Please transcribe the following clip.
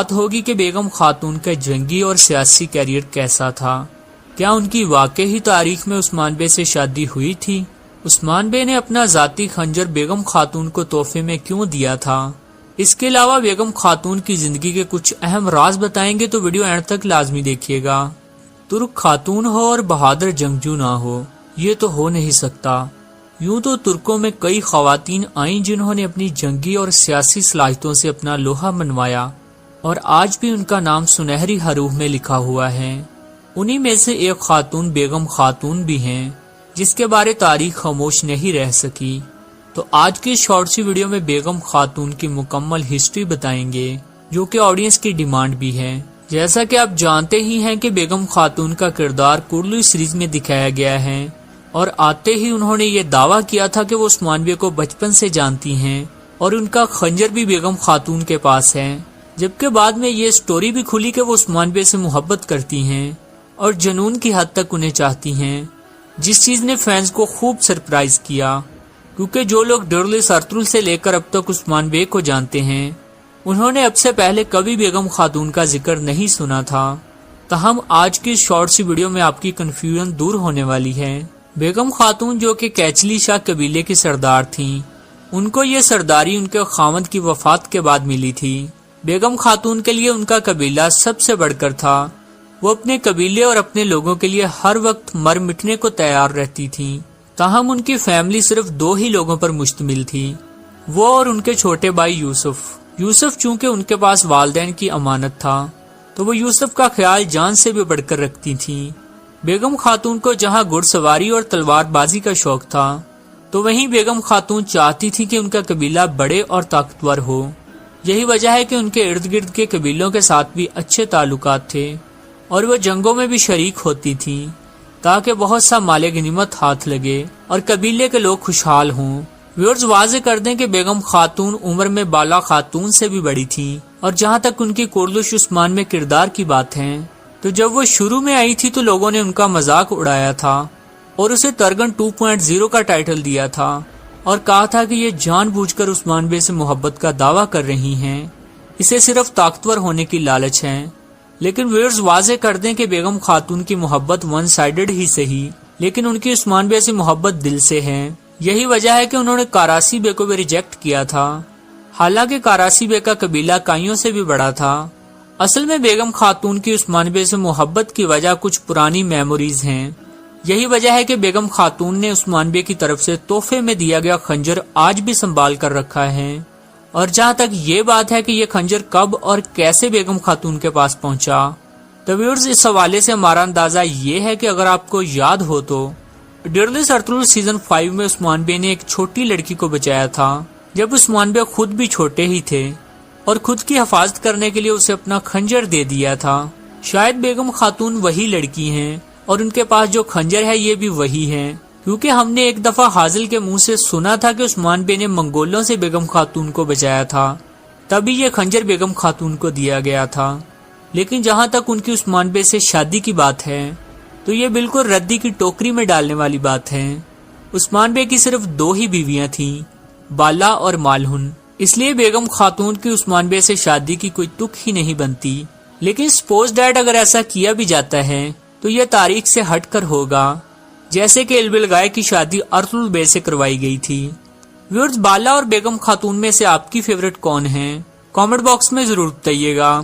بات ہوگی کہ بیگم خاتون کا جنگی اور سیاسی کیریئر کیسا تھا۔ کیا ان کی واقعی تاریخ میں عثمان بے سے شادی ہوئی تھی؟ عثمان بے نے اپنا ذاتی خنجر بیگم خاتون کو تحفے میں کیوں دیا تھا؟ اس کے علاوہ بیگم خاتون کی زندگی کے کچھ اہم راز بتائیں گے، تو ویڈیو اینڈ تک لازمی دیکھیے گا۔ ترک خاتون ہو اور بہادر جنگجو نہ ہو، یہ تو ہو نہیں سکتا۔ یوں تو ترکوں میں کئی خواتین آئیں جنہوں نے اپنی جنگی اور سیاسی صلاحیتوں سے اپنا لوہا منوایا، اور آج بھی ان کا نام سنہری حروف میں لکھا ہوا ہے۔ انہی میں سے ایک خاتون بیگم خاتون بھی ہیں، جس کے بارے تاریخ خاموش نہیں رہ سکی۔ تو آج کی شارٹ سی ویڈیو میں بیگم خاتون کی مکمل ہسٹری بتائیں گے، جو کہ آڈینس کی ڈیمانڈ بھی ہے۔ جیسا کہ آپ جانتے ہی ہیں کہ بیگم خاتون کا کردار کرلو سیریز میں دکھایا گیا ہے، اور آتے ہی انہوں نے یہ دعویٰ کیا تھا کہ وہ عثمان بے کو بچپن سے جانتی ہیں، اور ان کا خنجر بھی بیگم خاتون کے پاس ہے۔ جبکہ بعد میں یہ سٹوری بھی کھلی کہ وہ عثمان بے سے محبت کرتی ہیں اور جنون کی حد تک انہیں چاہتی ہیں، جس چیز نے فینس کو خوب سرپرائز کیا، کیونکہ جو لوگ ڈرلس ارطغرل سے لے کر اب تک عثمان بے کو جانتے ہیں، انہوں نے اب سے پہلے کبھی بیگم خاتون کا ذکر نہیں سنا تھا۔ تاہم آج کی شارٹ سی ویڈیو میں آپ کی کنفیوژن دور ہونے والی ہے۔ بیگم خاتون جو کہ کیچلی شاہ قبیلے کی سردار تھیں، ان کو یہ سرداری ان کے خاوند کی وفات کے بعد ملی تھی۔ بیگم خاتون کے لیے ان کا قبیلہ سب سے بڑھ کر تھا۔ وہ اپنے قبیلے اور اپنے لوگوں کے لیے ہر وقت مر مٹنے کو تیار رہتی تھیں۔ تاہم ان کی فیملی صرف 2 ہی لوگوں پر مشتمل تھی، وہ اور ان کے چھوٹے بھائی یوسف۔ یوسف چونکہ ان کے پاس والدین کی امانت تھا، تو وہ یوسف کا خیال جان سے بھی بڑھ کر رکھتی تھیں۔ بیگم خاتون کو جہاں گھڑ سواری اور تلوار بازی کا شوق تھا، تو وہیں بیگم خاتون چاہتی تھی کہ ان کا قبیلہ بڑے اور طاقتور ہو۔ یہی وجہ ہے کہ ان کے ارد گرد کے قبیلوں کے ساتھ بھی اچھے تعلقات تھے، اور وہ جنگوں میں بھی شریک ہوتی تھیں، تاکہ بہت سا مال غنیمت ہاتھ لگے اور قبیلے کے لوگ خوشحال ہوں۔ ویورز واضح کر دیں کہ بیگم خاتون عمر میں بالا خاتون سے بھی بڑی تھی، اور جہاں تک ان کی کورلش عثمان میں کردار کی بات ہے، تو جب وہ شروع میں آئی تھی تو لوگوں نے ان کا مذاق اڑایا تھا اور اسے ترگن 2.0 کا ٹائٹل دیا تھا، اور کہا تھا کہ یہ جان بوجھ کر عثمان بے سے محبت کا دعویٰ کر رہی ہیں، اسے صرف طاقتور ہونے کی لالچ ہے۔ لیکن ویورز واضح کر دیں کہ بیگم خاتون کی محبت ون سائیڈڈ ہی صحیح، لیکن ان کی عثمان بے سے محبت دل سے ہے۔ یہی وجہ ہے کہ انہوں نے کاراسی بے کو بھی ریجیکٹ کیا تھا، حالانکہ کاراسی بے کا قبیلہ کائیوں سے بھی بڑا تھا۔ اصل میں بیگم خاتون کی عثمان بے سے محبت کی وجہ کچھ پرانی میموریز ہیں۔ یہی وجہ ہے کہ بیگم خاتون نے عثمان بے کی طرف سے تحفے میں دیا گیا خنجر آج بھی سنبھال کر رکھا ہے، اور جہاں تک یہ بات ہے کہ یہ خنجر کب اور کیسے بیگم خاتون کے پاس پہنچا، تو ویورز اس حوالے سے ہمارا اندازہ یہ ہے کہ اگر آپ کو یاد ہو تو ڈرلس ارطغرل سیزن 5 میں عثمان بے نے ایک چھوٹی لڑکی کو بچایا تھا، جب عثمان بے خود بھی چھوٹے ہی تھے، اور خود کی حفاظت کرنے کے لیے اسے اپنا خنجر دے دیا تھا۔ شاید بیگم خاتون وہی لڑکی ہیں، اور ان کے پاس جو خنجر ہے یہ بھی وہی ہے، کیونکہ ہم نے ایک دفعہ حاضل کے منہ سے سنا تھا کہ عثمان بے نے منگولوں سے بیگم خاتون کو بچایا تھا، تبھی یہ خنجر بیگم خاتون کو دیا گیا تھا۔ لیکن جہاں تک ان کی عثمان بے سے شادی کی بات ہے، تو یہ بالکل ردی کی ٹوکری میں ڈالنے والی بات ہے۔ عثمان بے کی صرف 2 ہی بیویاں تھیں، بالا اور مالہن، اس لیے بیگم خاتون کی عثمان بے سے شادی کی کوئی تک ہی نہیں بنتی۔ لیکن سپوز دیٹ اگر ایسا کیا بھی جاتا ہے تو یہ تاریخ سے ہٹ کر ہوگا، جیسے کہ البلگائے کی شادی ارطغرل بے سے کروائی گئی تھی۔ ویورز بالا اور بیگم خاتون میں سے آپ کی فیورٹ کون ہیں؟ کامنٹ باکس میں ضرور بتائیے گا۔